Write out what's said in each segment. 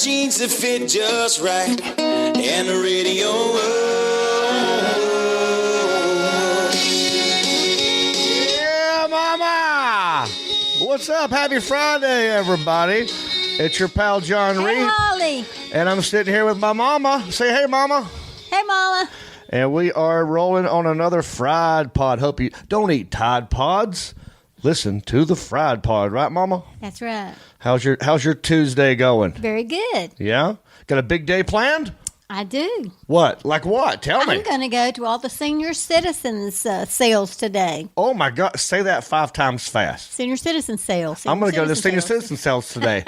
jeans that fit just right, and the radio. Yeah, mama! What's up? Happy Friday, everybody. It's your pal, John Reed. Hey, Holly. And I'm sitting here with my mama. Say, hey, mama. Hey, Mama. And we are rolling on another fried pod. Hope you don't eat Tide Pods. Listen to the fried pod, right, mama? That's right. How's your Tuesday going? Very good. Yeah? Got a big day planned? I do. What? Like what? Tell me. I'm going to go to all the senior citizens sales today. Oh, my God. Say that 5 times fast. Senior citizen sales. I'm going to go to the senior citizen sales today.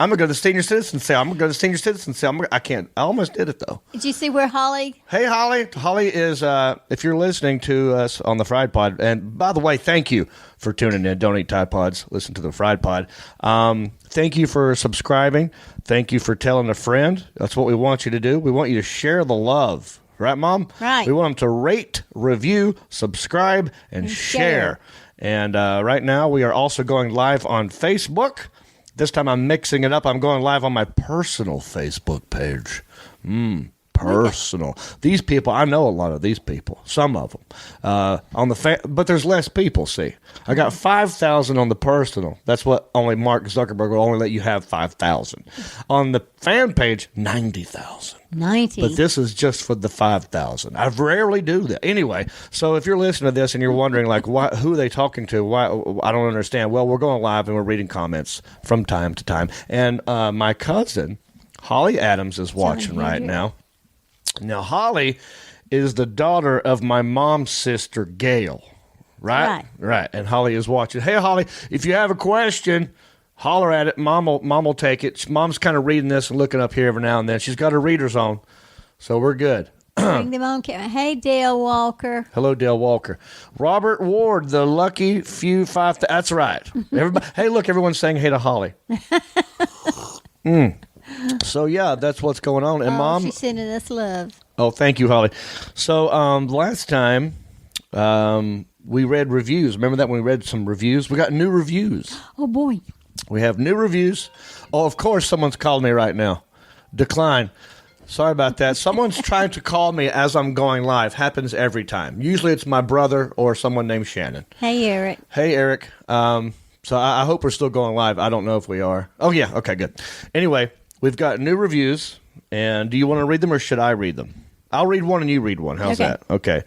I'm going to go to the senior citizen sale. I'm going to go to the senior citizen sale. I can't. I almost did it, though. Did you see where Holly? Hey, Holly. Holly is, if you're listening to us on the Fried Pod, and by the way, thank you for tuning in. Don't eat Tide Pods. Listen to the Fried Pod. Thank you for subscribing. Thank you for telling a friend. That's what we want you to do. We want you to share the love. Right, Mom? Right. We want them to rate, review, subscribe, and share. And right now, we are also going live on Facebook. This time I'm mixing it up. I'm going live on my personal Facebook page. Personal. These people, I know a lot of these people. Some of them. But there's less people, see. I got 5,000 on the personal. That's what only Mark Zuckerberg will only let you have 5,000. On the fan page, 90,000. 90. But this is just for the 5,000. I rarely do that. Anyway, so if you're listening to this and you're wondering, like, who are they talking to? Why? I don't understand. Well, we're going live and we're reading comments from time to time. And my cousin, Holly Adams, is watching right now. Now, Holly is the daughter of my mom's sister, Gail. Right. And Holly is watching. Hey, Holly, if you have a question, holler at it. Mom will take it. Mom's kind of reading this and looking up here every now and then. She's got her readers on, so we're good. Bring them on camera. Hey, Dale Walker. Hello, Dale Walker. Robert Ward, the lucky few 5. That's right. Everybody. Hey, look, everyone's saying hey to Holly. So, yeah, that's what's going on. And Mom, she's sending us love. Oh, thank you, Holly. So, last time we read reviews. Remember that when we read some reviews? We got new reviews. Oh, boy. We have new reviews. Oh, of course, someone's calling me right now. Decline. Sorry about that. Someone's trying to call me as I'm going live. Happens every time. Usually it's my brother or someone named Shannon. Hey, Eric. Hey, Eric. So I hope we're still going live. I don't know if we are. Oh, yeah. Okay, good. Anyway, we've got new reviews. And do you want to read them or should I read them? I'll read one and you read one. How's that? Okay.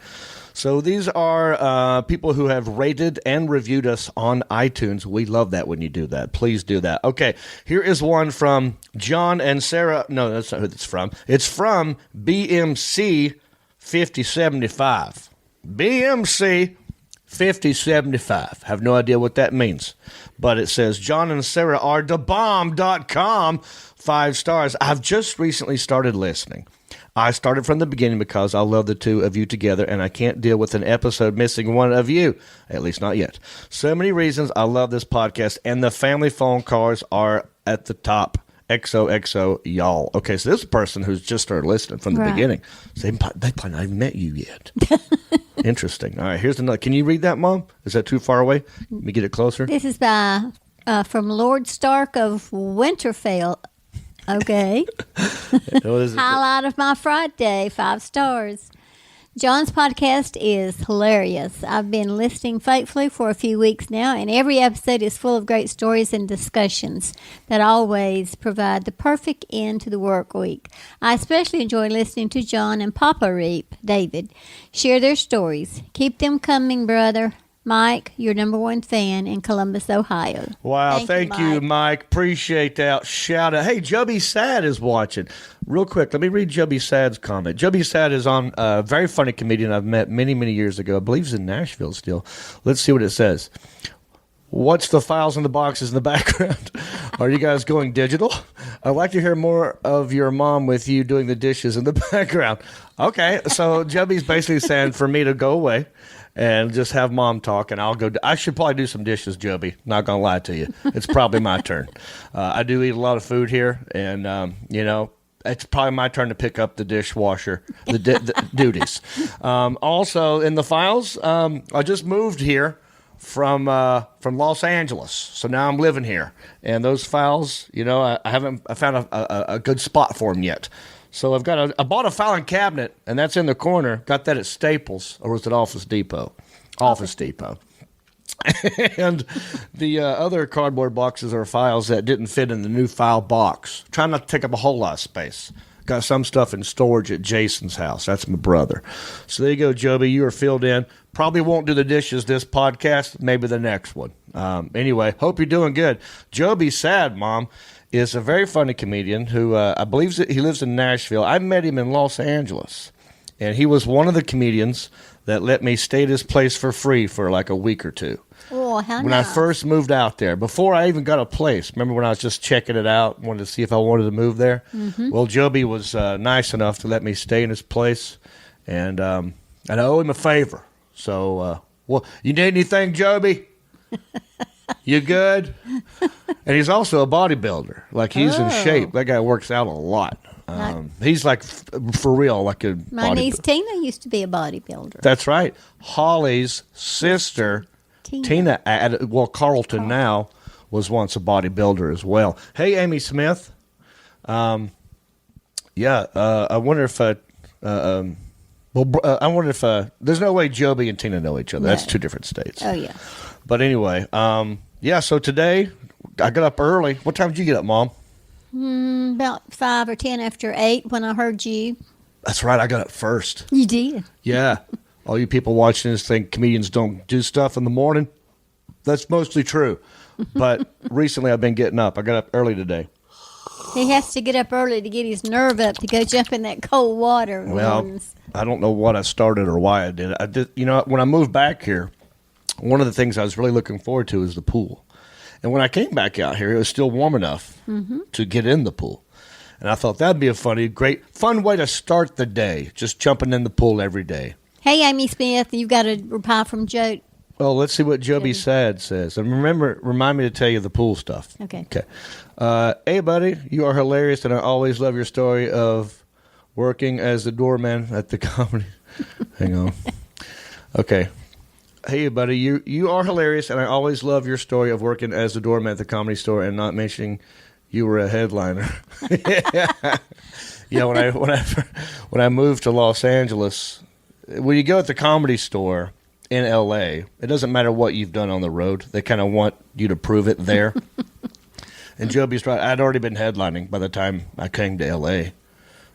So these are people who have rated and reviewed us on iTunes. We love that when you do that. Please do that. Okay. Here is one from Jon and Sarah. No, that's not who it's from. It's from BMC 5075. BMC 5075. Have no idea what that means. But it says, Jon and Sarah are thebomb.com. 5 stars. I've just recently started listening. I started from the beginning because I love the two of you together, and I can't deal with an episode missing one of you. At least not yet. So many reasons I love this podcast, and the family phone calls are at the top. XOXO, y'all. Okay, so this is a person who's just started listening from the beginning. So they probably not even met you yet. Interesting. All right, here's another. Can you read that, Mom? Is that too far away? Let me get it closer. This is by from Lord Stark of Winterfell. Okay. Highlight of my Friday, 5 stars. John's podcast is hilarious. I've been listening faithfully for a few weeks now, and every episode is full of great stories and discussions that always provide the perfect end to the work week. I especially enjoy listening to John and Papa Reap, David, share their stories. Keep them coming, brother. Mike, your number 1 fan in Columbus, Ohio. Wow, thank you, Mike. Appreciate that. Shout out. Hey, Jubby Sad is watching. Real quick, let me read Jubby Sad's comment. Jubby Sad is on a very funny comedian I've met many, many years ago. I believe he's in Nashville still. Let's see what it says. What's the files in the boxes in the background? Are you guys going digital? I'd like to hear more of your mom with you doing the dishes in the background. Okay, so Jubby's basically saying for me to go away and just have Mom talk, and I'll go. I should probably do some dishes, Jubby. Not going to lie to you. It's probably my turn. I do eat a lot of food here, and, it's probably my turn to pick up the dishwasher, the duties. Also, in the files, I just moved here from Los Angeles. So now I'm living here, and those files, I found a good spot for them yet. So I bought a filing cabinet, and that's in the corner. Got that at Staples, or was it Office Depot? Office Depot. And the other cardboard boxes are files that didn't fit in the new file box. Trying not to take up a whole lot of space. Got some stuff in storage at Jason's house. That's my brother. So there you go, Joby. You are filled in. Probably won't do the dishes this podcast. Maybe the next one. Anyway, hope you're doing good. Joby Sad, Mom, is a very funny comedian who I believe he lives in Nashville. I met him in Los Angeles. And he was one of the comedians that let me stay at his place for free for like a week or two. Oh, how when nice. I first moved out there, before I even got a place. Remember when I was just checking it out, wanted to see if I wanted to move there? Mm-hmm. Well, Joby was nice enough to let me stay in his place, and I owe him a favor. So, you need anything, Joby? You good? And he's also a bodybuilder. Like, he's in shape. That guy works out a lot. He's like, for real, like a My niece Tina used to be a bodybuilder. That's right. Holly's sister, Tina Carlton now, was once a bodybuilder as well. Hey, Amy Smith. I wonder if there's no way Joby and Tina know each other. No. That's two different states. Oh, yeah. But anyway, so today I got up early. What time did you get up, Mom? About 5 or 10 after 8 when I heard you. That's right. I got up first. You did? Yeah. All you people watching this think comedians don't do stuff in the morning. That's mostly true. But recently I've been getting up. I got up early today. He has to get up early to get his nerve up to go jump in that cold water. Well, I don't know what I started or why I did it. I did. When I moved back here, one of the things I was really looking forward to is the pool. And when I came back out here, it was still warm enough to get in the pool. And I thought that'd be a fun way to start the day, just jumping in the pool every day. Hey, Amy Smith, you've got a reply from Joe. Well, let's see what Joby Sad says. And remind me to tell you the pool stuff. Okay. Hey, buddy, you are hilarious, and I always love your story of working as the doorman at the comedy. Hang on. Okay. Hey, buddy, you are hilarious, and I always love your story of working as the doorman at the Comedy Store and not mentioning you were a headliner. Yeah, when I moved to Los Angeles, when you go at the Comedy Store in L.A., it doesn't matter what you've done on the road. They kind of want you to prove it there. And Joby's right. I'd already been headlining by the time I came to L.A.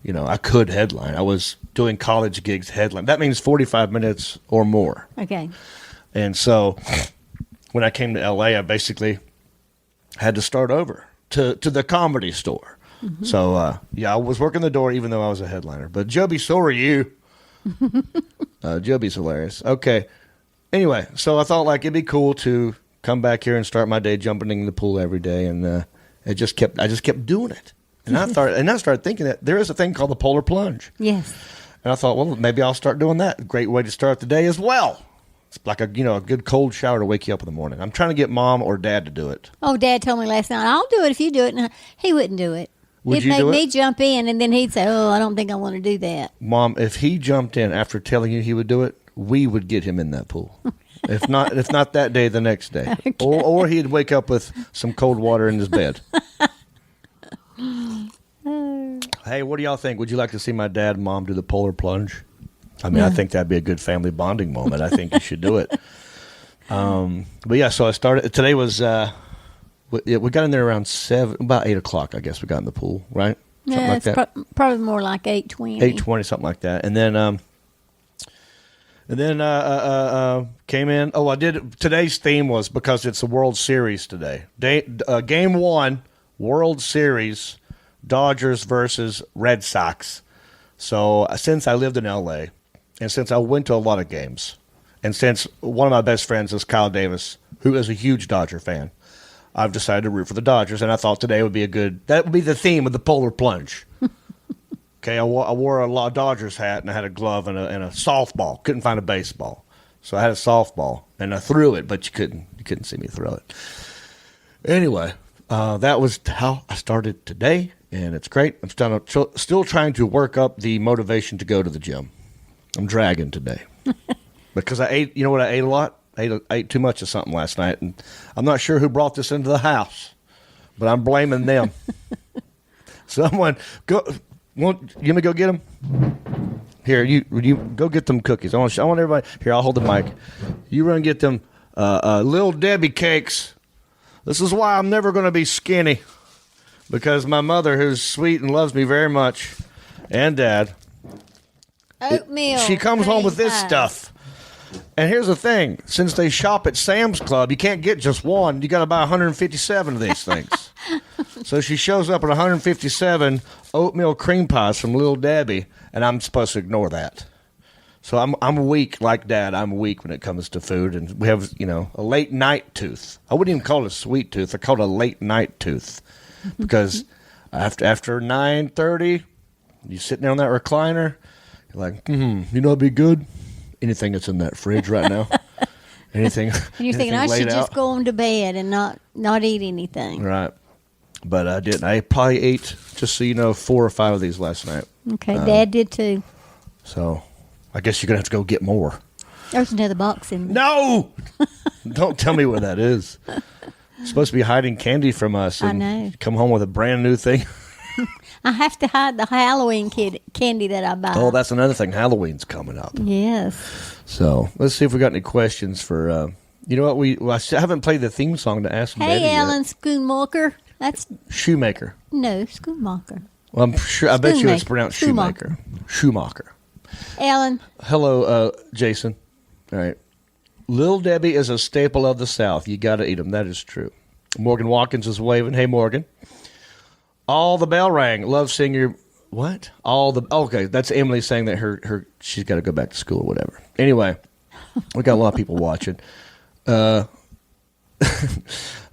I could headline. I was doing college gigs headline. That means 45 minutes or more. Okay. And so when I came to L.A., I basically had to start over to the Comedy Store. Mm-hmm. So, I was working the door even though I was a headliner. But, Joby, so are you. Joby's hilarious. Okay. Anyway, so I thought it'd be cool to come back here and start my day jumping in the pool every day. And I just kept doing it. And I started thinking that there is a thing called the polar plunge. Yes. And I thought, well, maybe I'll start doing that. Great way to start the day as well. It's like a good cold shower to wake you up in the morning. I'm trying to get Mom or Dad to do it. Oh, Dad told me last night, I'll do it if you do it. And he wouldn't do it. Would He'd make me jump in, and then he'd say, I don't think I want to do that. Mom, if he jumped in after telling you he would do it, we would get him in that pool. If not that day, the next day. Okay. Or he'd wake up with some cold water in his bed. Hey, what do y'all think? Would you like to see my dad and Mom do the polar plunge? I mean, I think that'd be a good family bonding moment. I think you should do it. But yeah, so I started. Today was we got in there around about 8 o'clock. I guess we got in the pool, right? Something like that. Probably more like 8:20. 8:20, something like that. And then came in. Oh, I did. Today's theme was because it's the World Series today. Game 1, World Series, Dodgers versus Red Sox. So since I lived in L.A., and since I went to a lot of games, and since one of my best friends is Kyle Davis, who is a huge Dodger fan, I've decided to root for the Dodgers, and I thought today would be that would be the theme of the polar plunge. Okay, I wore a Dodgers hat, and I had a glove and a softball. Couldn't find a baseball, so I had a softball, and I threw it, but you couldn't see me throw it. Anyway, that was how I started today, and it's great. I'm still trying to work up the motivation to go to the gym. I'm dragging today because I ate. You know what I ate a lot? ate too much of something last night, and I'm not sure who brought this into the house, but I'm blaming them. Someone go. You want me to go get them? Here, you go get them cookies. I want everybody. Here, I'll hold the mic. You run and get them Little Debbie cakes. This is why I'm never going to be skinny, because my mother, who's sweet and loves me very much, and Dad, oatmeal. She comes home with this pies. stuff. And here's the thing. Since they shop at Sam's Club, you can't get just one. You got to buy 157 of these things. So she shows up with 157 oatmeal cream pies from Little Debbie, and I'm supposed to ignore that. So I'm weak like Dad. I'm weak when it comes to food, and we have, a late night tooth. I wouldn't even call it a sweet tooth. I call it a late night tooth, because after 9:30, you sitting there on that recliner, you're like, it'd be good. Anything that's in that fridge right now. Anything. And you're thinking, I should just go on to bed and not eat anything. Right. But I didn't. I probably ate, just so you know, 4 or 5 of these last night. Okay, Dad did too. So I guess you're going to have to go get more. There's another box in there. No! Don't tell me where that is. You're supposed to be hiding candy from us. And I know. Come home with a brand new thing. I have to hide the Halloween candy that I buy. Oh, that's another thing. Halloween's coming up. Yes. So let's see if we got any questions for. You know what? I haven't played the theme song to Ask Betty Hey, yet. Alan Schoonmaker. That's Shoemaker. no Schoonmaker. Well, I'm sure. I bet you it's Schoonmaker. pronounced Schumacher. Shoemaker. Alan. Hello, Jason. All right. Little Debbie is a staple of the South. You got to eat them. That is true. Morgan Watkins is waving. Hey, Morgan. All the bell rang. Love seeing your what? Okay, that's Emily saying that her she's got to go back to school or whatever. Anyway, we got a lot of people watching. All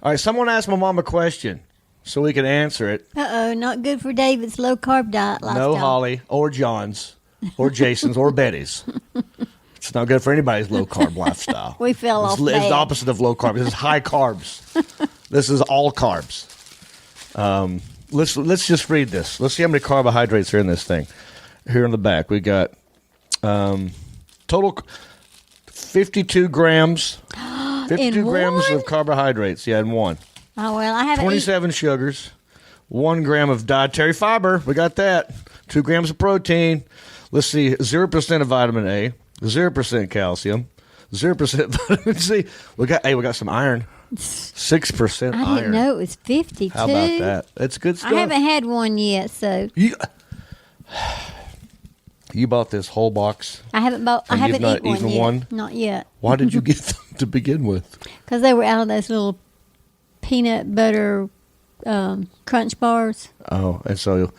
right, someone asked my mom a question so we can answer it. Not good for David's low carb diet lifestyle. No, Holly or John's or Jason's or Betty's. It's not good for anybody's low carb lifestyle. We fell off It's the bad. opposite of low carb. This is high carbs. This is all carbs. Let's just read this. Let's see how many carbohydrates are in this thing. Here in the back, we got total 52 grams. 52 grams one? of carbohydrates. Yeah, in one. Oh, well, I haven't 27 sugars. 1 gram of dietary fiber. We got that. 2 grams of protein. Let's see. 0% of vitamin A. 0% calcium. 0% vitamin C. We got some iron. 6% iron. I didn't know it was 52. How about that? That's good stuff. I haven't had one yet, so You bought this whole box. I haven't And you've not eaten eaten one? Not yet. Why did you get them to begin with? Because they were out of those little peanut butter crunch bars. Oh, and so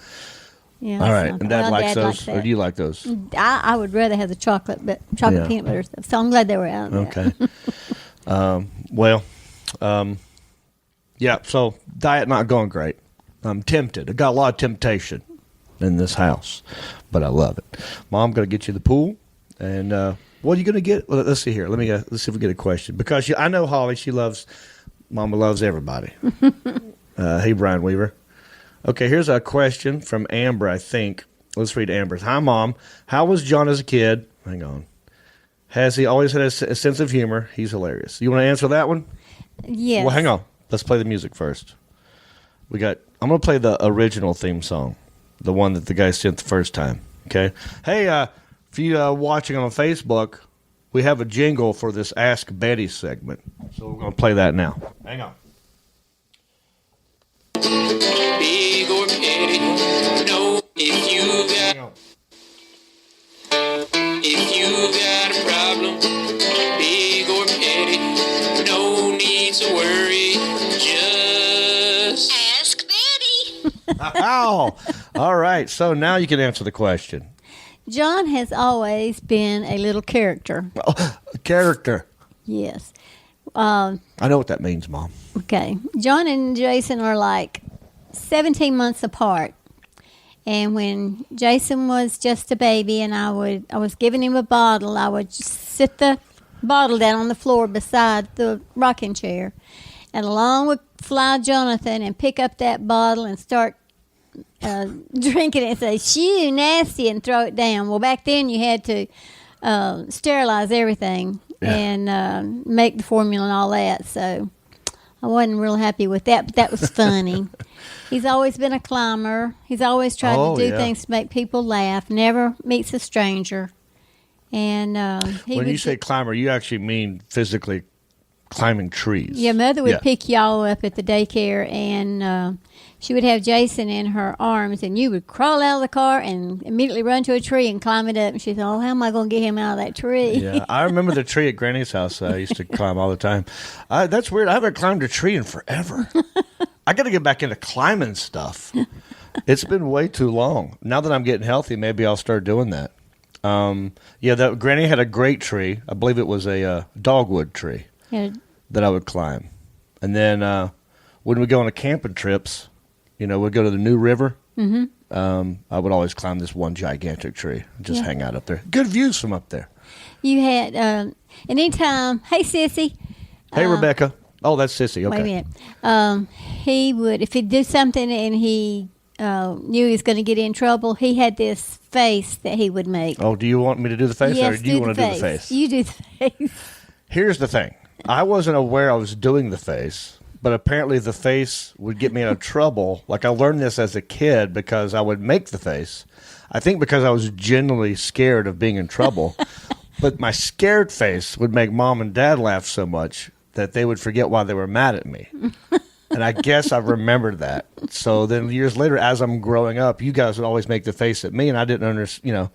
Yeah. all right. so- And Dad well, likes those, likes or that. do you like those? I would rather have the chocolate Yeah. peanut butter stuff. So I'm glad they were out of that. Okay. Yeah. So diet not going great. I'm tempted. I got a lot of temptation in this house, but I love it. Mom, going to get you the pool, and what are you going to get? Well, let's see here. Let's see if we get a question, because I know Holly. Mama loves everybody. Hey, Brian Weaver. Okay, here's a question from Amber, I think. Let's read Amber's. Hi, Mom. How was John as a kid? Hang on. Has he always had a sense of humor? He's hilarious. You want to answer that one? Yes. Well, hang on. Let's play the music first. I'm going to play the original theme song, the one that the guy sent the first time. Okay? Hey, if you watching on Facebook, we have a jingle for this Ask Betty segment. So we're going to play that now. Hang on. Big or petty, no, if you got a problem, big or petty, no need to worry, just ask Betty. Ow! All right, so now you can answer the question. John has always been a little character. Character. Yes. I know what that means, Mom. Okay. John and Jason are like 17 months apart. And when Jason was just a baby and I was giving him a bottle, I would just sit the bottle down on the floor beside the rocking chair. And along would fly Jonathan and pick up that bottle and start drinking it and say, shoo, nasty, and throw it down. Well, back then you had to sterilize everything and make the formula and all that. So I wasn't real happy with that, but that was funny. He's always been a climber. He's always tried to do things to make people laugh. Never meets a stranger. And when you say climber, you actually mean physically climbing trees. Yeah, Mother would pick y'all up at the daycare, and she would have Jason in her arms, and you would crawl out of the car and immediately run to a tree and climb it up. And she thought, "Oh, how am I going to get him out of that tree?" Yeah, I remember the tree at Granny's house. I used to climb all the time. That's weird. I haven't climbed a tree in forever. I got to get back into climbing stuff. It's been way too long. Now that I'm getting healthy, maybe I'll start doing that. That Granny had a great tree. I believe it was a dogwood tree that I would climb. And then when we go on camping trips, we'd go to the New River. Mm-hmm. I would always climb this one gigantic tree and just hang out up there. Good views from up there. You had, and anytime, hey, Sissy. Hey, Rebecca. Oh, that's Sissy. Okay. Wait a minute. He would, if he'd do something and he knew he was going to get in trouble, he had this face that he would make. Oh, do you want me to do the face, yes, or do you want to do the face? You do the face. Here's the thing. I wasn't aware I was doing the face, but apparently the face would get me into trouble. Like, I learned this as a kid because I would make the face. I think because I was genuinely scared of being in trouble. But my scared face would make Mom and Dad laugh so much that they would forget why they were mad at me. And I guess I remembered that. So then years later, as I'm growing up, you guys would always make the face at me, and I didn't understand,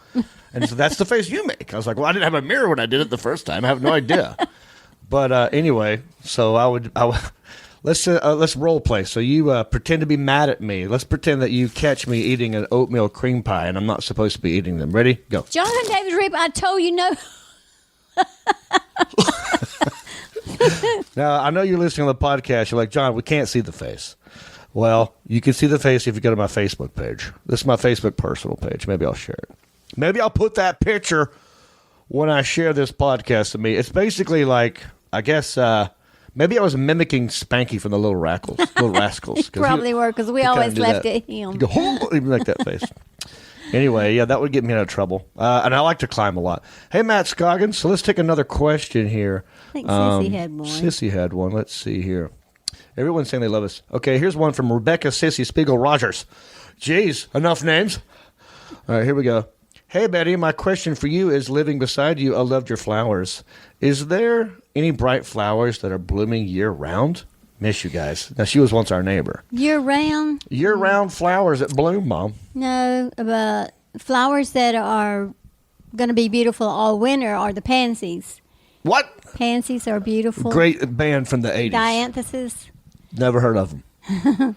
And so that's the face you make. I was like, well, I didn't have a mirror when I did it the first time. I have no idea. But anyway, so I would let's role play. So you pretend to be mad at me. Let's pretend that you catch me eating an oatmeal cream pie, and I'm not supposed to be eating them. Ready? Go. Jon and David Rip, I told you no. Now, I know you're listening to the podcast. You're like, John, we can't see the face. Well, you can see the face if you go to my Facebook page. This is my Facebook personal page. Maybe I'll share it. Maybe I'll put that picture when I share this podcast to me. It's basically like, I guess, maybe I was mimicking Spanky from the Little Rascals. Probably were, because we always laughed at him. You go, oh, even like that face. Anyway, yeah, that would get me out of trouble. And I like to climb a lot. Hey, Matt Scoggins, so let's take another question here. I think Sissy had one. Sissy had one. Let's see here. Everyone's saying they love us. Okay, here's one from Rebecca Sissy Spiegel Rogers. Jeez, enough names. All right, here we go. Hey, Betty, my question for you is, living beside you, I loved your flowers. Is there any bright flowers that are blooming year-round? Miss you guys. Now, she was once our neighbor. Year-round? Year-round flowers that bloom, Mom. No, but flowers that are going to be beautiful all winter are the pansies. What? Pansies are beautiful. Great band from the 80s. Dianthus. Never heard of them.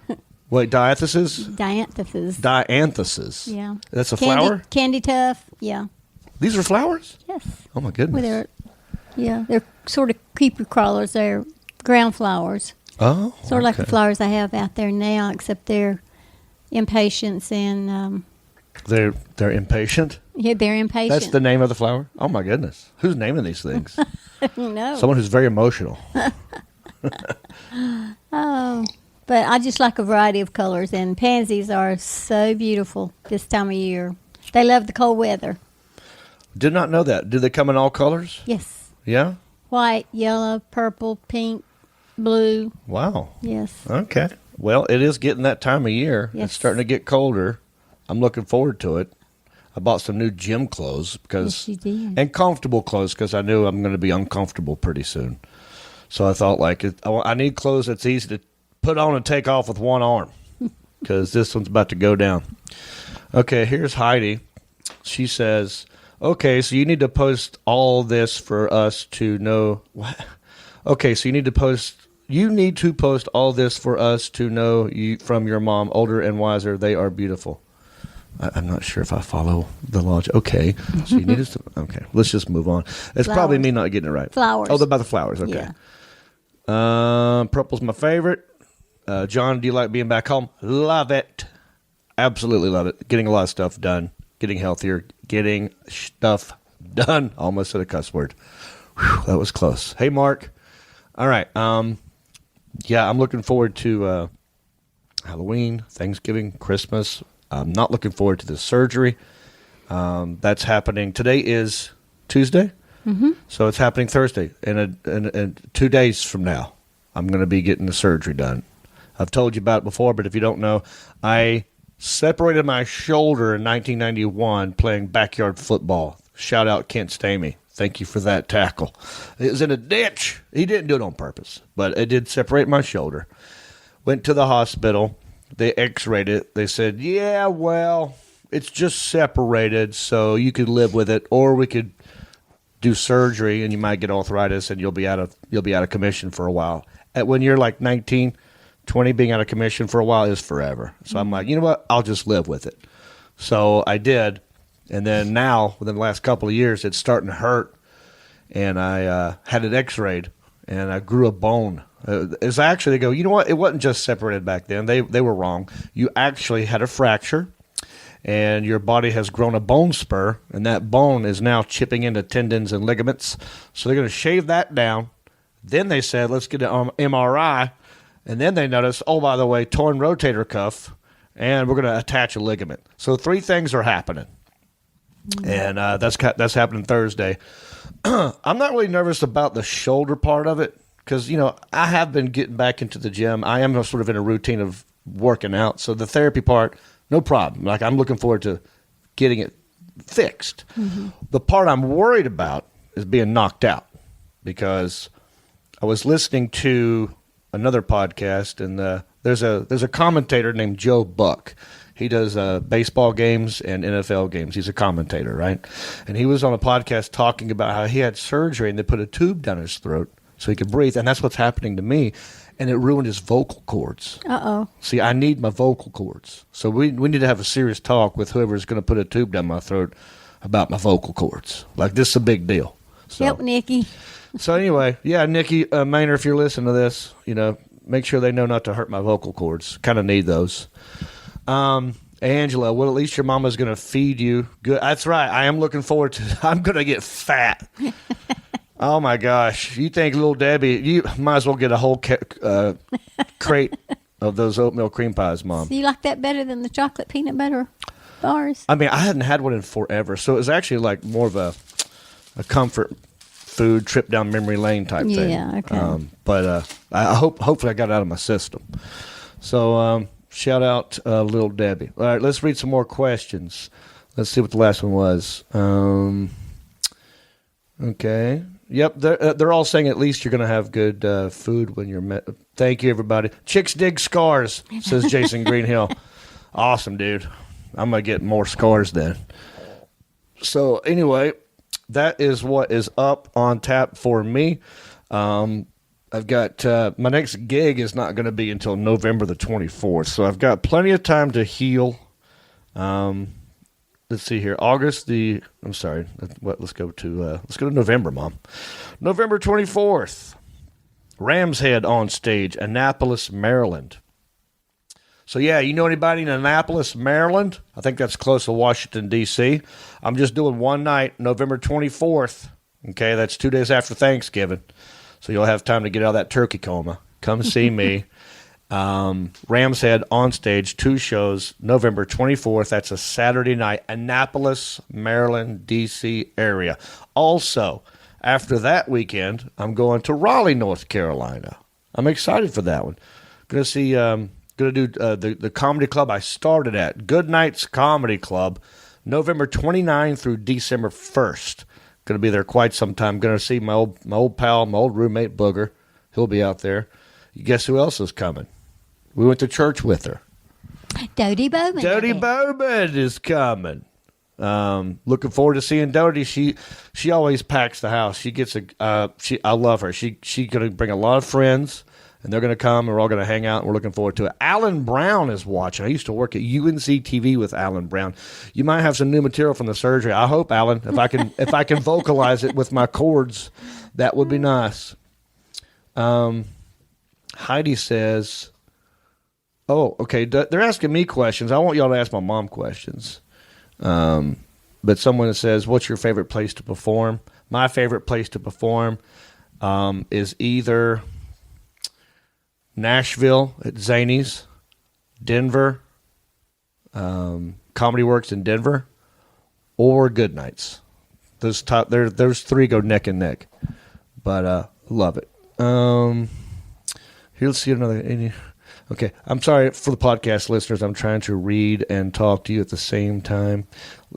Wait, dianthus? Dianthus. Dianthus. Yeah. That's a flower? Candy tuft, yeah. These are flowers? Yes. Oh, my goodness. Well, they're sort of creeper crawlers. They're ground flowers. Oh, sort of like the flowers I have out there now, except they're impatiens and... They're impatient? Yeah, they're impatient. That's the name of the flower? Oh, my goodness. Who's naming these things? No. Someone who's very emotional. Oh, but I just like a variety of colors, and pansies are so beautiful this time of year. They love the cold weather. Did not know that. Do they come in all colors? Yes. Yeah? White, yellow, purple, pink, blue. Wow. Yes. Okay. Well, it is getting that time of year. Yes. It's starting to get colder. I'm looking forward to it. I bought some new gym clothes Yes, you did. and comfortable clothes because I knew I'm going to be uncomfortable pretty soon. So I thought, I need clothes that's easy to put on and take off with one arm because this one's about to go down. Okay, here's Heidi. She says, okay, so you need to post all this for us to know. What? Okay, so you need to post all this for us to know you from your mom, older and wiser. They are beautiful. I'm not sure if I follow the logic. Okay, so you need to. Okay, let's just move on. It's probably me not getting it right. Flowers. Oh, about the flowers. Okay. Yeah. Purple's my favorite. John, do you like being back home? Love it. Absolutely love it. Getting a lot of stuff done. Getting healthier. Getting stuff done. Almost said a cuss word. Whew, that was close. Hey, Mark. All right. Yeah, I'm looking forward to Halloween, Thanksgiving, Christmas. I'm not looking forward to the surgery. That's happening. Today is Tuesday. Mm-hmm. So it's happening Thursday. In 2 days from now, I'm going to be getting the surgery done. I've told you about it before, but if you don't know, I separated my shoulder in 1991 playing backyard football. Shout out Kent Stamey. Thank you for that tackle. It was in a ditch. He didn't do it on purpose, but it did separate my shoulder. Went to the hospital. They x-rayed it. They said, yeah, well, it's just separated, so you could live with it, or we could do surgery and you might get arthritis and you'll be out of commission for a while. When you're like 19, 20, being out of commission for a while is forever. So I'm like, you know what? I'll just live with it. So I did. And then now, within the last couple of years, it's starting to hurt. And I had it x-rayed, and I grew a bone. It's actually, they go, you know what? It wasn't just separated back then. They were wrong. You actually had a fracture, and your body has grown a bone spur, and that bone is now chipping into tendons and ligaments. So they're going to shave that down. Then they said, let's get an MRI. And then they noticed, oh, by the way, torn rotator cuff, and we're going to attach a ligament. So 3 things are happening. And that's happening Thursday. I'm not really nervous about the shoulder part of it because, I have been getting back into the gym. I am sort of in a routine of working out. So the therapy part, no problem. Like, I'm looking forward to getting it fixed. Mm-hmm. The part I'm worried about is being knocked out because I was listening to another podcast, and there's a commentator named Joe Buck. He does baseball games and NFL games. He's a commentator, right? And he was on a podcast talking about how he had surgery and they put a tube down his throat so he could breathe. And that's what's happening to me. And it ruined his vocal cords. Uh-oh. See, I need my vocal cords. So we need to have a serious talk with whoever's going to put a tube down my throat about my vocal cords. Like, this is a big deal. So, yep, Nikki. So anyway, yeah, Nikki Maynard, if you're listening to this, make sure they know not to hurt my vocal cords. Kind of need those. Angela, well, at least your mama's going to feed you. Good. That's right. I am looking forward to I'm going to get fat. Oh, my gosh. You think little Debbie, you might as well get a whole crate of those oatmeal cream pies, Mom. So you like that better than the chocolate peanut butter bars? I mean, I hadn't had one in forever, so it was actually like more of a comfort food trip down memory lane type thing. Yeah, okay. But I hopefully I got it out of my system. So, shout out Little Debbie. All right, let's read some more questions. Let's see what the last one was. Okay. Yep, they're all saying at least you're going to have good food when you're met. Thank you, everybody. Chicks dig scars, says Jason Greenhill. Awesome, dude. I'm going to get more scars then. So anyway, that is what is up on tap for me. I've got my next gig is not going to be until November the 24th, so I've got plenty of time to heal. Let's see here, Let's go to November, Mom. November 24th, Ram's Head on stage, Annapolis, Maryland. So yeah, you know anybody in Annapolis, Maryland? I think that's close to Washington D.C. I'm just doing one night, November 24th. Okay, that's 2 days after Thanksgiving. So you'll have time to get out of that turkey coma. Come see me. Ram's Head on stage, 2 shows, November 24th. That's a Saturday night, Annapolis, Maryland, D.C. area. Also, after that weekend, I'm going to Raleigh, North Carolina. I'm excited for that one. Going to do the comedy club I started at, Good Nights Comedy Club, November 29th through December 1st. Going to be there quite some time. Going to see my old pal, my old roommate Booger. He'll be out there. You guess who else is coming? We went to church with her. Dodie Bowman. Dodie Bowman is coming. Looking forward to seeing Dodie. She always packs the house. She gets I love her. She's going to bring a lot of friends, and they're going to come. And we're all going to hang out, and we're looking forward to it. Alan Brown is watching. I used to work at UNC TV with Alan Brown. You might have some new material from the surgery. I hope, Alan, if I can vocalize it with my chords, that would be nice. Heidi says, oh, okay, they're asking me questions. I want y'all to ask my mom questions. But someone says, what's your favorite place to perform? My favorite place to perform is either Nashville at Zany's, Denver, Comedy Works in Denver, or Good Nights. Those three go neck and neck. But love it. Here, let's see another. Okay, I'm sorry for the podcast listeners. I'm trying to read and talk to you at the same time.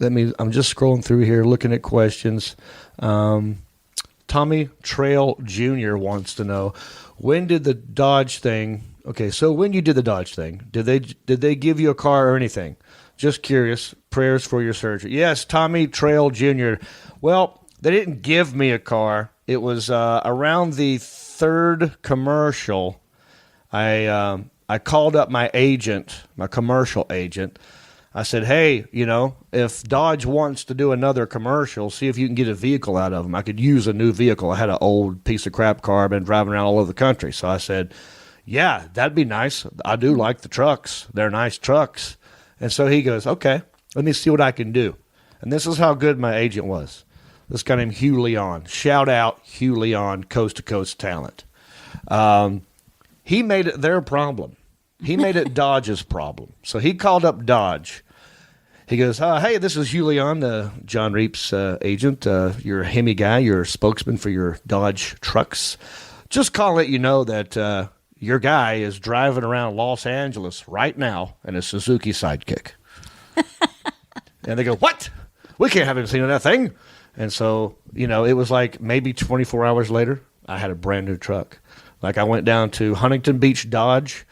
I'm just scrolling through here, looking at questions. Tommy Trail Jr. wants to know, when did the Dodge thing? Okay, so when you did the Dodge thing, did they give you a car or anything? Just curious. Prayers for your surgery. Yes, Tommy Trail Jr. Well, they didn't give me a car. It was around the third commercial. I called up my agent, my commercial agent. I said, hey, if Dodge wants to do another commercial, see if you can get a vehicle out of them. I could use a new vehicle. I had an old piece of crap car. I've been driving around all over the country. So I said, yeah, that'd be nice. I do like the trucks. They're nice trucks. And so he goes, okay, let me see what I can do. And this is how good my agent was. This guy named Hugh Leon. Shout out Hugh Leon, coast to coast talent. He made it their problem. He made it Dodge's problem. So he called up Dodge. He goes, hey, this is Hugh Leon, John Reap's agent. You're a Hemi guy. You're a spokesman for your Dodge trucks. Just call it, that your guy is driving around Los Angeles right now in a Suzuki Sidekick. And they go, what? We can't have him seen that thing. And so, it was like maybe 24 hours later, I had a brand new truck. Like I went down to Huntington Beach Dodge,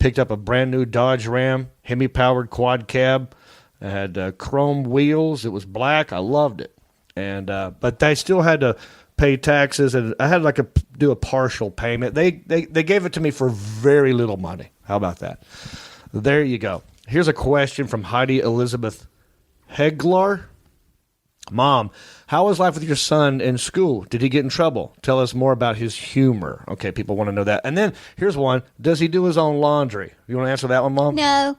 picked up a brand new Dodge Ram, Hemi-powered quad cab. It had chrome wheels. It was black. I loved it. And but they still had to pay taxes, and I had do a partial payment. They gave it to me for very little money. How about that? There you go. Here's a question from Heidi Elizabeth Heglar. Mom, how was life with your son in school? Did he get in trouble? Tell us more about his humor. Okay, people want to know that. And then here's one. Does he do his own laundry? You want to answer that one, Mom? No.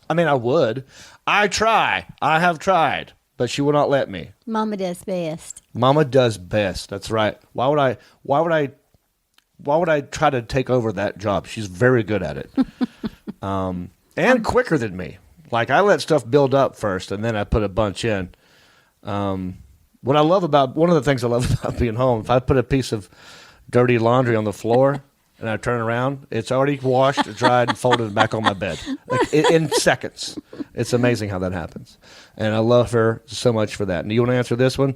I mean, I would. I try. I have tried, but she will not let me. Mama does best. Mama does best. That's right. Why would I try to take over that job? She's very good at it. And quicker than me. Like I let stuff build up first and then I put a bunch in. One of the things I love about being home, if I put a piece of dirty laundry on the floor and I turn around, it's already washed, dried, and folded back on my bed. Like in seconds. It's amazing how that happens. And I love her so much for that. And do you want to answer this one?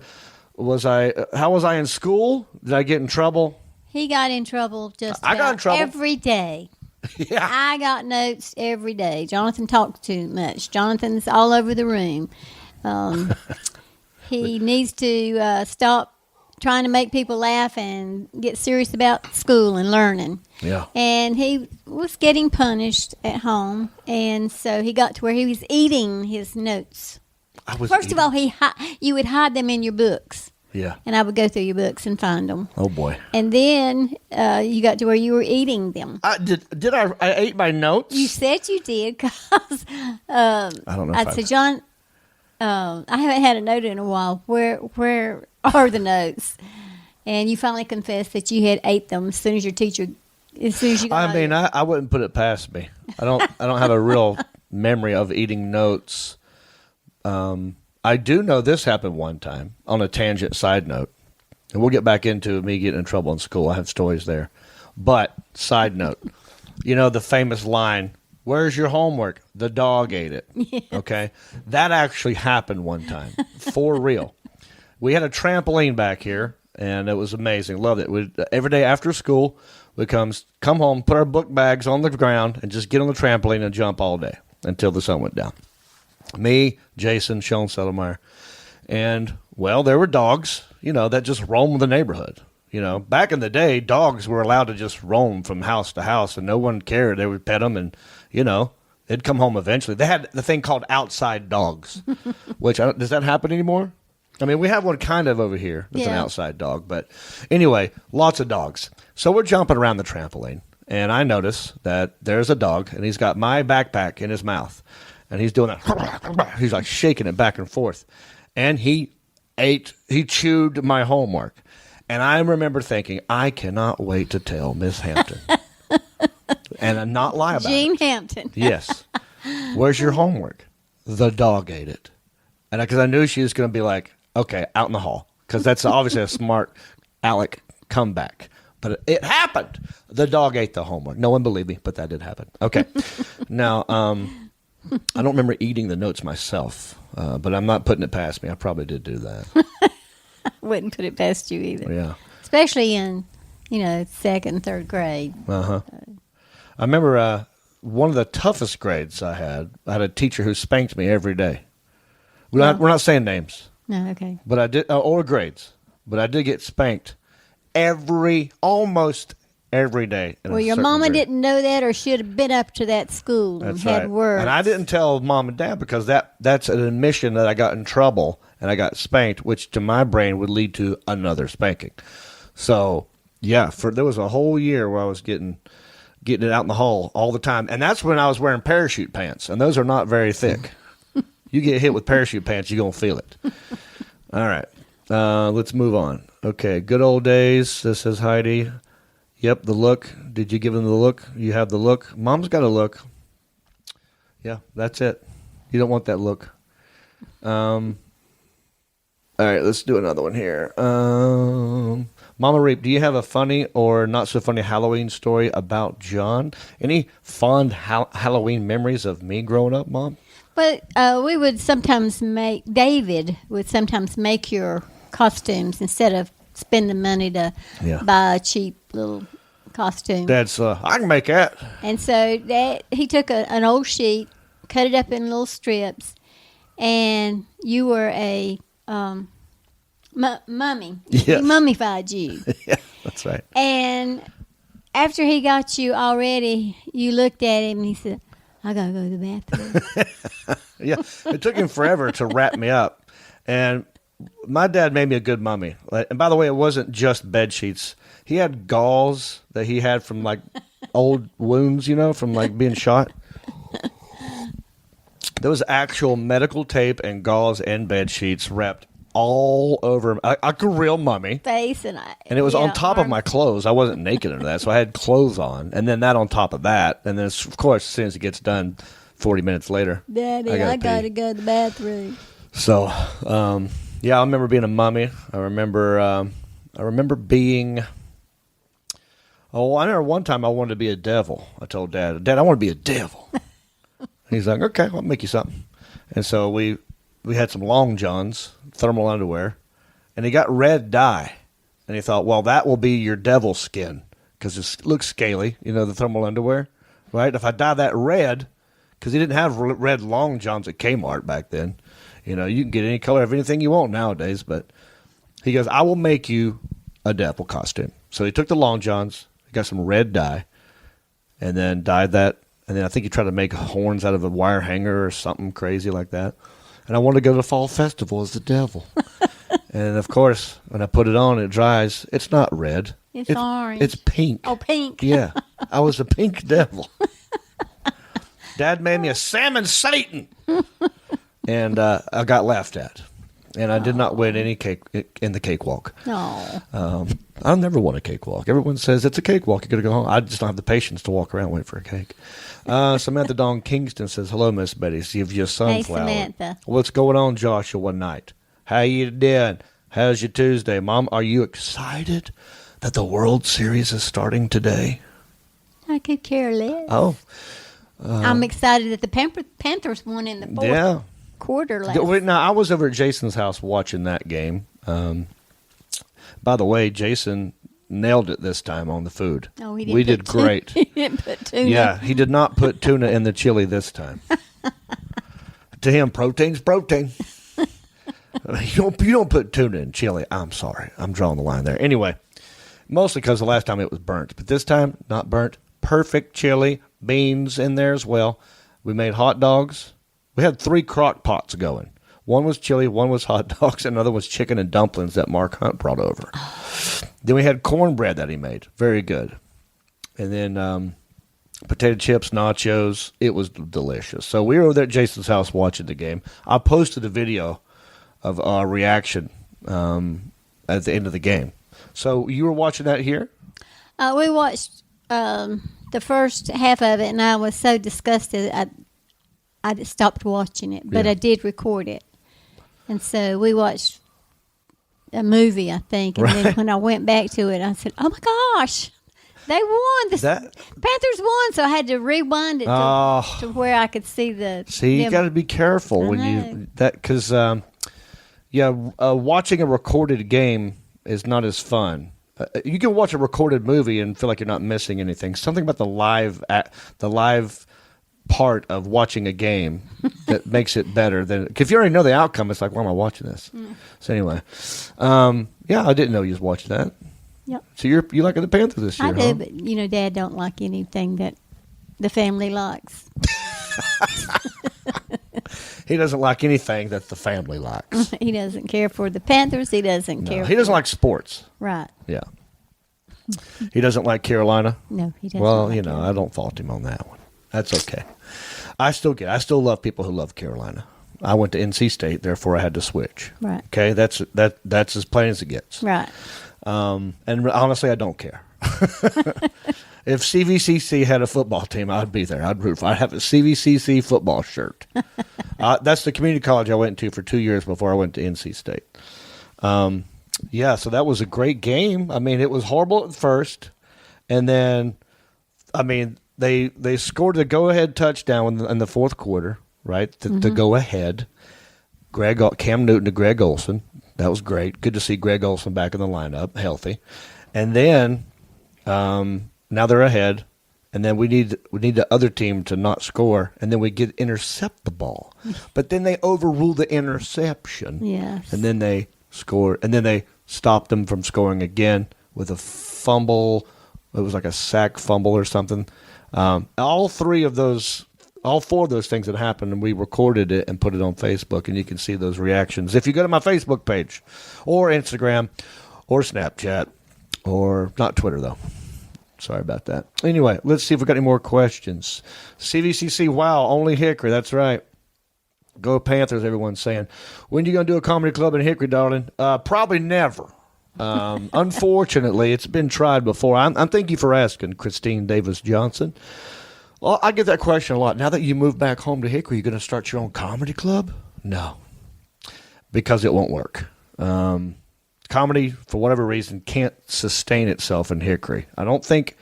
How was I in school? Did I get in trouble? He got in trouble I got in trouble every day. Yeah. I got notes every day. Jonathan talked too much. Jonathan's all over the room. He needs to stop trying to make people laugh and get serious about school and learning. Yeah. And he was getting punished at home, and so he got to where he was eating his notes. First of all, you would hide them in your books. Yeah. And I would go through your books and find them. Oh, boy. And then you got to where you were eating them. I ate my notes? You said you did because I don't know. I said, John, I haven't had a note in a while. Where are the notes? And you finally confessed that you had ate them as soon as you got I wouldn't put it past me. I don't have a real memory of eating notes. I do know this happened one time on a tangent side note, and we'll get back into me getting in trouble in school. I have stories there. But side note, the famous line, "Where's your homework? The dog ate it." Yes. Okay. That actually happened one time. For real. We had a trampoline back here, and it was amazing. Loved it. Every day after school, we'd come home, put our book bags on the ground, and just get on the trampoline and jump all day until the sun went down. Me, Jason, Sean Settlemeyer. And, well, there were dogs, that just roamed the neighborhood. Back in the day, dogs were allowed to just roam from house to house, and no one cared. They would pet them, and, they'd come home eventually. They had the thing called outside dogs, which, does that happen anymore? I mean, we have one kind of over here that's an outside dog. But anyway, lots of dogs. So we're jumping around the trampoline, and I notice that there's a dog, and he's got my backpack in his mouth. And he's doing that. He's like shaking it back and forth. And he chewed my homework. And I remember thinking, I cannot wait to tell Miss Hampton. And not lie about Jean it. Hampton. Yes. Where's your homework? The dog ate it. And because I knew she was going to be like, Okay, out in the hall. Because that's obviously a smart Alec comeback. But it happened. The dog ate the homework. No one believed me, but that did happen. Okay. Now, I don't remember eating the notes myself, but I'm not putting it past me. I probably did do that. I wouldn't put it past you either. Yeah. Especially in, second, third grade. Uh-huh. I remember one of the toughest grades I had a teacher who spanked me every day. We're not saying names. No, okay. But I did, or grades. But I did get spanked almost every day. Well, your mama didn't know that, or should have been up to that school and had words. And I didn't tell mom and dad because that's an admission that I got in trouble and I got spanked, which to my brain would lead to another spanking. So yeah, there was a whole year where I was getting it out in the hall all the time, and that's when I was wearing parachute pants, and those are not very thick. You get hit with parachute pants, you're gonna feel it. All right, let's move on. Okay, good old days. This says Heidi. Yep, the look. Did you give him the look? You have the look. Mom's got a look. Yeah, that's it. You don't want that look. All right, let's do another one here. Mama Reap, do you have a funny or not so funny Halloween story about Jon? Any fond Halloween memories of me growing up, Mom? But we would sometimes David would sometimes make your costumes instead of spending money to buy a cheap little costume. That's, I can make that. And so he took an old sheet, cut it up in little strips, and you were a mummy. Yes. He mummified you. Yeah, that's right. And after he got you all ready, you looked at him and he said, I got to go to the bathroom. Yeah, it took him forever to wrap me up. And my dad made me a good mummy. And by the way, it wasn't just bed sheets. He had gauze that he had from like old wounds, from like being shot. There was actual medical tape and gauze and bed sheets wrapped all over him. Like a real mummy. Face and it was on top of my clothes. I wasn't naked under that, so I had clothes on. And then that on top of that. And then, of course, as soon as it gets done, 40 minutes later, Daddy, I got to go to the bathroom. So, yeah, I remember being a mummy. I remember being... Oh, I remember one time I wanted to be a devil. I told Dad, I want to be a devil. He's like, okay, I'll make you something. And so we had some long johns, thermal underwear, and he got red dye. And he thought, well, that will be your devil skin because it looks scaly, the thermal underwear, right? If I dye that red, because he didn't have red long johns at Kmart back then. You can get any color of anything you want nowadays. But he goes, I will make you a devil costume. So he took the long johns, got some red dye, and then dyed that. And then I think he tried to make horns out of a wire hanger or something crazy like that. And I wanted to go to the fall festival as the devil. And, of course, when I put it on, it dries. It's not red. It's orange. It's pink. Oh, pink. Yeah. I was a pink devil. Dad made me a salmon Satan. And I got laughed at. And I did not win any cake in the cakewalk. No. I'll never want a cakewalk. Everyone says it's a cakewalk. You got to go home. I just don't have the patience to walk around and wait for a cake. Samantha Dawn Kingston says, hello, Miss Betty. See if your sunflower. Hey, Samantha. What's going on, Joshua Knight? How you doing? How's your Tuesday? Mom, are you excited that the World Series is starting today? I could care less. Oh. I'm excited that the Panthers won in the fourth quarter last. Now, I was over at Jason's house watching that game. By the way, Jason nailed it this time on the food. Oh, he didn't. We did great. He didn't put tuna. Yeah, he did not put tuna in the chili this time. To him, protein's protein. You don't put tuna in chili. I'm sorry. I'm drawing the line there. Anyway, mostly because the last time it was burnt. But this time, not burnt. Perfect chili. Beans in there as well. We made hot dogs. We had 3 crock pots going. One was chili, one was hot dogs, and another was chicken and dumplings that Mark Hunt brought over. Then we had cornbread that he made. Very good. And then potato chips, nachos. It was delicious. So we were over there at Jason's house watching the game. I posted a video of our reaction at the end of the game. So you were watching that here? We watched the first half of it, and I was so disgusted I stopped watching it. But I did record it. And so we watched a movie, I think. And then when I went back to it, I said, "Oh my gosh, they won! The Panthers won!" So I had to rewind it to where I could see the. See, you got to be careful because watching a recorded game is not as fun. You can watch a recorded movie and feel like you're not missing anything. Something about the live part of watching a game that makes it better than if you already know the outcome. It's like, why am I watching this? So anyway, I didn't know you was watching that. Yep. So you like the Panthers this year? I do, but Dad don't like anything that the family likes. He doesn't like anything that the family likes. He doesn't care for the Panthers. He doesn't care. He doesn't like sports. Right. Yeah. He doesn't like Carolina. No, he doesn't. Well, like Carolina. I don't fault him on that one. That's okay. I still love people who love Carolina. I went to NC State, therefore I had to switch. Right. Okay, that's as plain as it gets. Right. And honestly, I don't care. If CVCC had a football team, I'd be there. I'd root for. I'd have a CVCC football shirt. That's the community college I went to for 2 years before I went to NC State. So that was a great game. I mean, it was horrible at first, and then, they scored the go-ahead touchdown in the fourth quarter, right? The go-ahead. Cam Newton to Greg Olsen. That was great. Good to see Greg Olsen back in the lineup, healthy. And then now they're ahead, and then we need the other team to not score, and then we intercept the ball. But then they overrule the interception. Yes. And then they score, and then they stopped them from scoring again with a fumble. It was like a sack fumble or something. All four of those things that happened, and we recorded it and put it on Facebook, and you can see those reactions. If you go to my Facebook page or Instagram or Snapchat or not Twitter, though. Sorry about that. Anyway, let's see if we got any more questions. CVCC, wow, only Hickory. That's right. Go Panthers, everyone's saying. When are you going to do a comedy club in Hickory, darling? Probably never. Unfortunately, it's been tried before. I'm thank you for asking, Christine Davis Johnson. Well, I get that question a lot. Now that you moved back home to Hickory, you going to start your own comedy club? No, because it won't work. Comedy, for whatever reason, can't sustain itself in Hickory. I don't think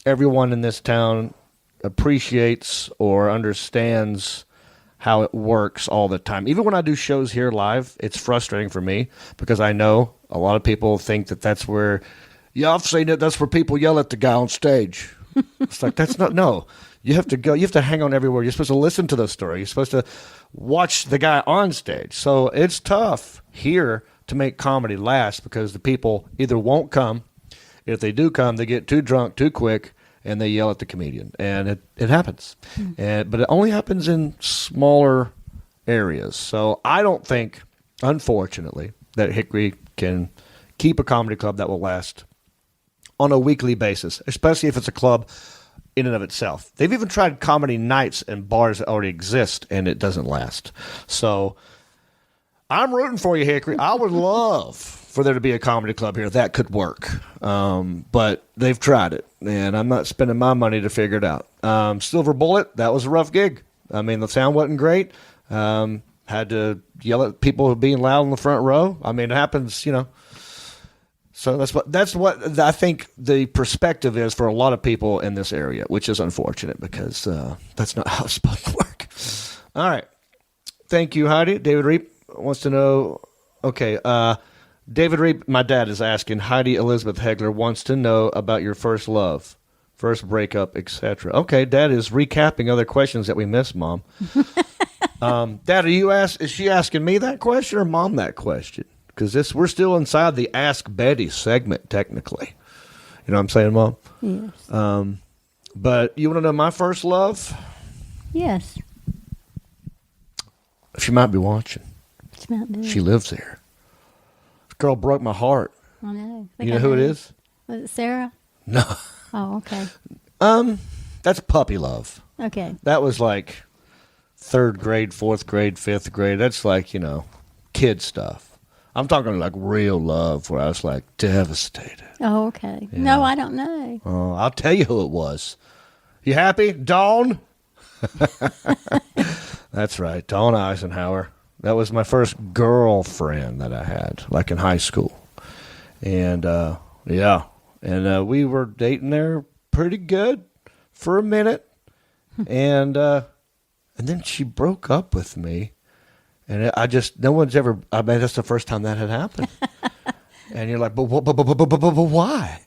everyone in this town appreciates or understands how it works all the time. Even when I do shows here live, it's frustrating for me because I know a lot of people think that that's where, I've seen it, that's where people yell at the guy on stage. It's like, that's not, no. You have to go, you have to hang on everywhere. You're supposed to listen to the story. You're supposed to watch the guy on stage. So it's tough here to make comedy last because the people either won't come. If they do come, they get too drunk too quick and they yell at the comedian. And it happens. But it only happens in smaller areas. So I don't think, unfortunately, that Hickory can keep a comedy club that will last on a weekly basis, especially if it's a club in and of itself. They've even tried comedy nights in bars that already exist, and it doesn't last. So I'm rooting for you, Hickory. I would love for there to be a comedy club here. That could work. But they've tried it, and I'm not spending my money to figure it out. Silver Bullet, that was a rough gig. I mean, the sound wasn't great. Had to yell at people being loud in the front row. I mean, it happens, So that's what I think the perspective is for a lot of people in this area, which is unfortunate because that's not how it's supposed to work. All right. Thank you, Heidi. David Reap wants to know. Okay. David Reap, my dad is asking. Heidi Elizabeth Hegler wants to know about your first love, first breakup, etc. Okay. Dad is recapping other questions that we missed, Mom. Dad, is she asking me that question or Mom that question? Because we're still inside the Ask Betty segment, technically. You know what I'm saying, Mom? Yes. But you want to know my first love? Yes. She might be watching. She might be. She lives there. This girl broke my heart. I know. You know who it is? Was it Sarah? No. Oh, okay. That's puppy love. Okay. That was like 3rd grade, 4th grade, 5th grade. That's like, kid stuff. I'm talking like real love where I was like devastated. Oh, okay. Yeah. No, I don't know. Oh, I'll tell you who it was. You happy? Dawn? That's right. Dawn Eisenhower. That was my first girlfriend that I had, like in high school. And, and we were dating there pretty good for a minute. And then she broke up with me. And no one's ever, I mean, that's the first time that had happened. And you're like, but why?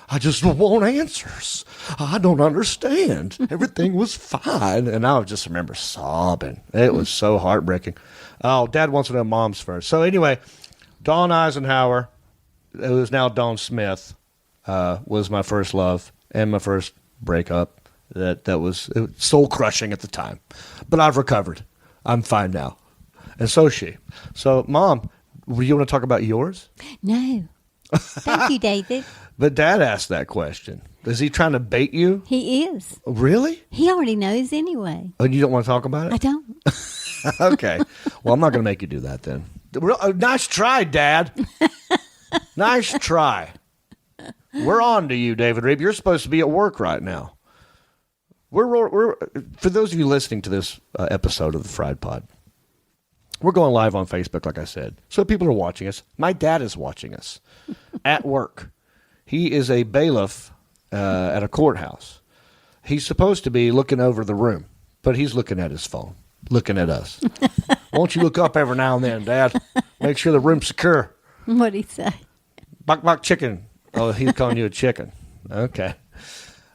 I just want answers. I don't understand. Everything was fine. And I just remember sobbing. It was so heartbreaking. Oh, Dad wants to know Mom's first. So anyway, Dawn Eisenhower, who is now Dawn Smith, was my first love and my first breakup. That was soul crushing at the time. But I've recovered. I'm fine now. And so is she. So, Mom, do you want to talk about yours? No. Thank you, David. But Dad asked that question. Is he trying to bait you? He is. Really? He already knows anyway. Oh, you don't want to talk about it? I don't. Okay. Well, I'm not going to make you do that then. Nice try, Dad. Nice try. We're on to you, David Reeb. You're supposed to be at work right now. We're for those of you listening to this episode of the Fried Pod, we're going live on Facebook, like I said. So people are watching us. My dad is watching us at work. He is a bailiff at a courthouse. He's supposed to be looking over the room, but he's looking at his phone, looking at us. Won't you look up every now and then, Dad? Make sure the room's secure. What'd he say? Bok bok chicken. Oh, he's calling you a chicken. Okay.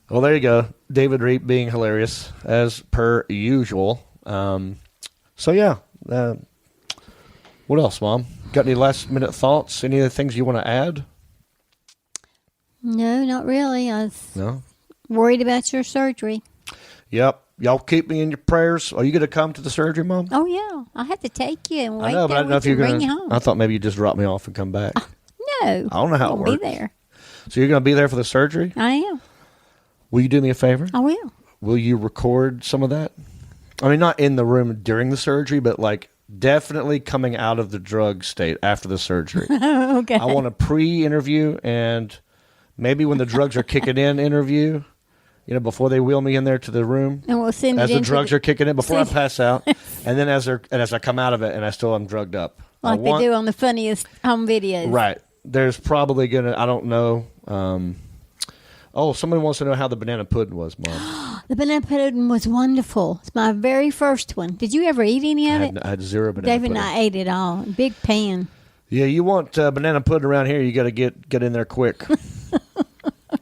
Well, there you go. David Reep being hilarious, as per usual. So, yeah. What else, Mom? Got any last-minute thoughts? Any of the things you want to add? No, not really. I was worried about your surgery. Yep. Y'all keep me in your prayers. Are you going to come to the surgery, Mom? Oh, yeah. I have to take you and wait I know, but I don't know if you're going to. home. I thought maybe you'd just drop me off and come back. No. I don't know how it works. I'll be there. So you're going to be there for the surgery? I am. Will you do me a favor? I will. Will you record some of that? I mean, not in the room during the surgery, but like definitely coming out of the drug state after the surgery. Okay. I want a pre-interview and maybe when the drugs are kicking in interview, before they wheel me in there to the room. And we'll send as it the drugs are kicking in, before I pass out. And then as I come out of it and I still am drugged up. Like they do on the funniest home videos. Right. There's probably I don't know. Someone wants to know how the banana pudding was, Mom. The banana pudding was wonderful. It's my very first one. Did you ever eat any of it? I had zero banana David pudding. and I ate it all. Big pan. Yeah, you want banana pudding around here, you got to get in there quick.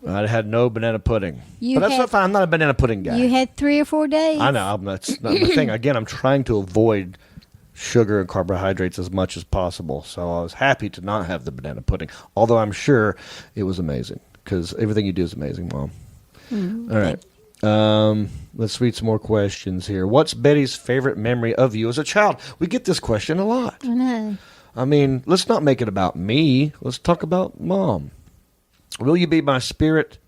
I had no banana pudding. But that's not fine. I'm not a banana pudding guy. You had 3 or 4 days. I know. That's not my thing. Again, I'm trying to avoid sugar and carbohydrates as much as possible. So I was happy to not have the banana pudding, although I'm sure it was amazing because everything you do is amazing, Mom. All right. Let's read some more questions here. What's Betty's favorite memory of you as a child? We get this question a lot. I know. I mean, let's not make it about me. Let's talk about Mom. Will you be my spirit,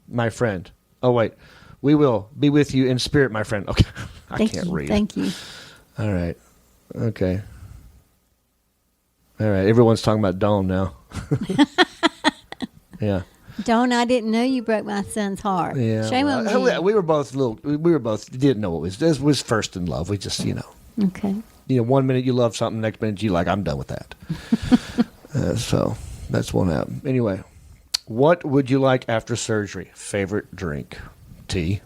my friend? Oh, wait. We will be with you in spirit, my friend. Okay. I can't read. Thank you. All right. Okay. All right. Everyone's talking about Dawn now. Yeah. Dawn, I didn't know you broke my son's heart. Yeah. Shame on me. We were both didn't know it was first in love. We just, Okay. 1 minute you love something, next minute you like, I'm done with that. So that's one out. Anyway, what would you like after surgery? Favorite drink? Tea.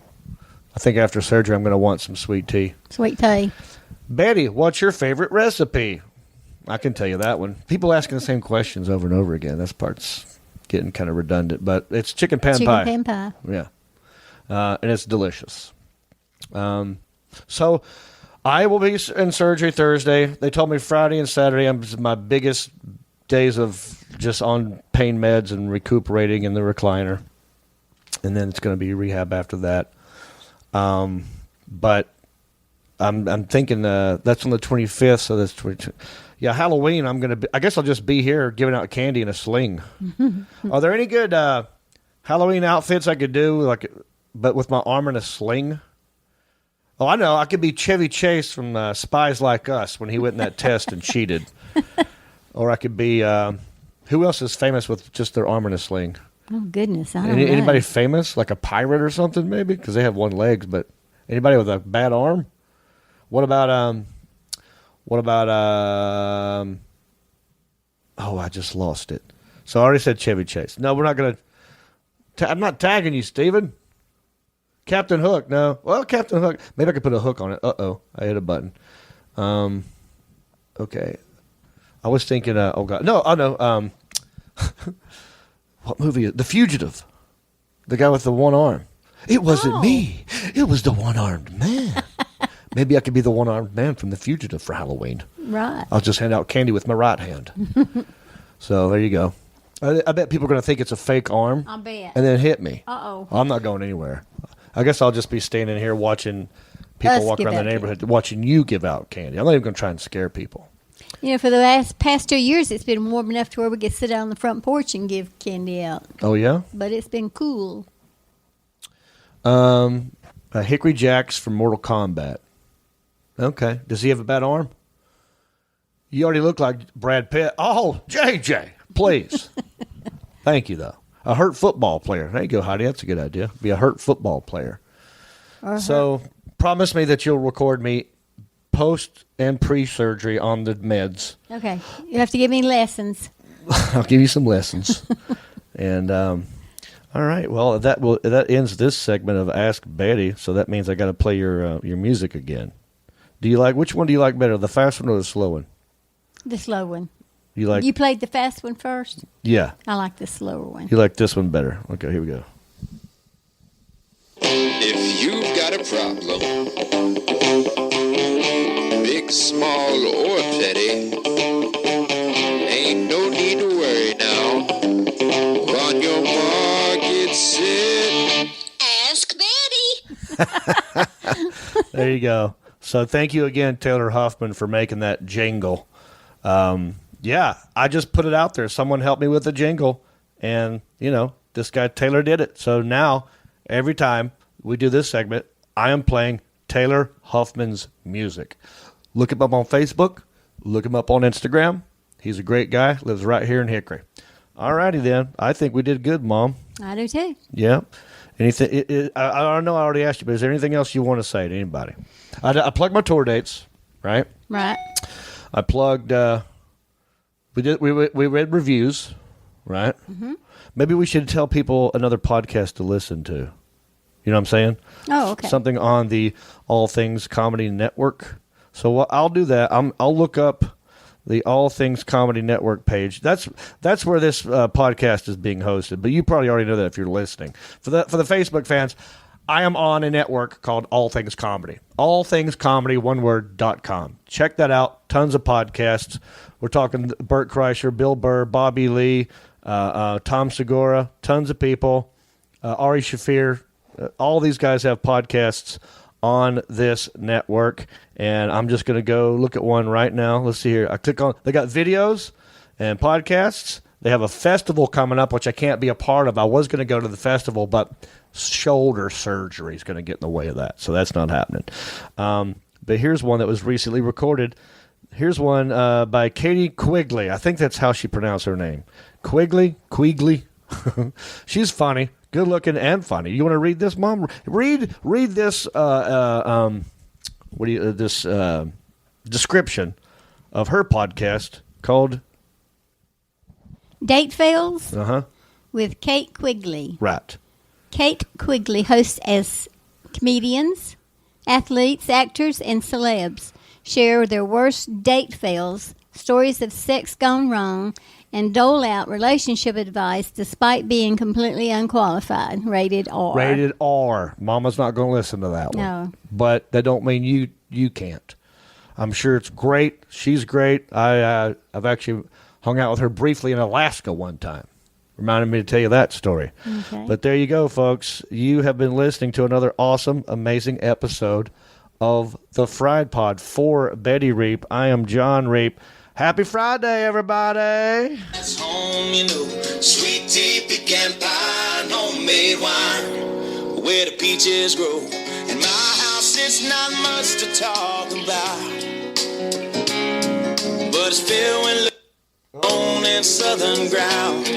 I think after surgery I'm going to want some sweet tea. Sweet tea. Betty, what's your favorite recipe? I can tell you that one. People asking the same questions over and over again. That part's getting kind of redundant, but it's chicken pan pie. Chicken pan pie. Yeah. And it's delicious. So I will be in surgery Thursday. They told me Friday and Saturday are my biggest days of just on pain meds and recuperating in the recliner. And then it's going to be rehab after that. But I'm thinking that's on the 25th, so that's 22. Yeah, Halloween, I guess I'll just be here giving out candy in a sling. Are there any good Halloween outfits I could do, but with my arm in a sling? Oh, I know. I could be Chevy Chase from Spies Like Us when he went in that test and cheated. Or I could be, who else is famous with just their arm in a sling? Oh, goodness. I don't know. Anybody famous? Like a pirate or something, maybe? Because they have one leg, but anybody with a bad arm? What about What about I just lost it. So I already said Chevy Chase. No, we're not going to. I'm not tagging you, Steven. Captain Hook. No. Well, Captain Hook. Maybe I could put a hook on it. Uh-oh. I hit a button. Okay. I was thinking, oh, God. No, oh, no. What movie? The Fugitive. The guy with the one arm. It wasn't me. It was the one-armed man. Maybe I could be the one-armed man from The Fugitive for Halloween. Right. I'll just hand out candy with my right hand. So there you go. I bet people are going to think it's a fake arm. I bet. And then hit me. Uh-oh. I'm not going anywhere. I guess I'll just be standing here watching people walk around the neighborhood, watching you give out candy. I'm not even going to try and scare people. You know, for the past 2 years, it's been warm enough to where we could sit out on the front porch and give candy out. Oh, yeah? But it's been cool. Hickory Jacks from Mortal Kombat. Okay. Does he have a bad arm? You already look like Brad Pitt. Oh, JJ, please. Thank you, though. A hurt football player. There you go, Heidi. That's a good idea. Be a hurt football player. So promise me that you'll record me post and pre-surgery on the meds. Okay. You have to give me lessons. I'll give you some lessons. And all right. Well, that ends this segment of Ask Betty. So that means I got to play your music again. Which one do you like better, the fast one or the slow one? The slow one. You played the fast one first? Yeah. I like the slower one. You like this one better. Okay, here we go. If you've got a problem, big, small, or petty, ain't no need to worry now. On your mark, get set. Ask Betty. There you go. So thank you again, Taylor Huffman, for making that jingle. Yeah, I just put it out there. Someone helped me with the jingle, and, this guy Taylor did it. So now, every time we do this segment, I am playing Taylor Huffman's music. Look him up on Facebook. Look him up on Instagram. He's a great guy. Lives right here in Hickory. All righty, then. I think we did good, Mom. I do, too. Yeah. Anything? I know I already asked you, but is there anything else you want to say to anybody? I plugged my tour dates, right? Right. I plugged. We read reviews, right? Mm-hmm. Maybe we should tell people another podcast to listen to. You know what I'm saying? Oh, okay. Something on the All Things Comedy Network. So I'll do that. I'll look up the All Things Comedy Network page. That's where this podcast is being hosted. But you probably already know that if you're listening. For the Facebook fans, I am on a network called All Things Comedy. allthingscomedy.com. Check that out. Tons of podcasts. We're talking Bert Kreischer, Bill Burr, Bobby Lee, Tom Segura, tons of people, Ari Shafir. All these guys have podcasts on this network, and I'm just going to go look at one right now. Let's see here. I click on. They got videos and podcasts. They have a festival coming up, which I can't be a part of. I was going to go to the festival, but shoulder surgery is going to get in the way of that, so that's not happening. But here's one that was recently recorded. Here's one by Katie Quigley. I think that's how she pronounced her name. Quigley? She's funny, good looking, and funny. You want to read this, Mom? Read this. This description of her podcast called Date Fails. Uh-huh. With Kate Quigley. Right. Kate Quigley hosts as comedians, athletes, actors, and celebs share their worst date fails, stories of sex gone wrong, and dole out relationship advice despite being completely unqualified. Rated R. Rated R. Mama's not going to listen to that one. No. But that don't mean you can't. I'm sure it's great. She's great. I've actually hung out with her briefly in Alaska one time. Reminded me to tell you that story. Okay. But there you go, folks. You have been listening to another awesome, amazing episode of the Fried Pod for Betty Reap. I am John Reap. Happy Friday, everybody. That's home, sweet tea, pecan pie, and homemade wine, where the peaches grow. In my house, it's not much to talk about, but it's filled with on and southern ground,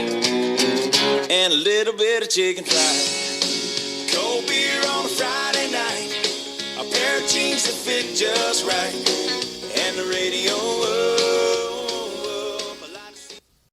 and a little bit of chicken fried. Cold beer on a Friday night, a pair of jeans that fit just right.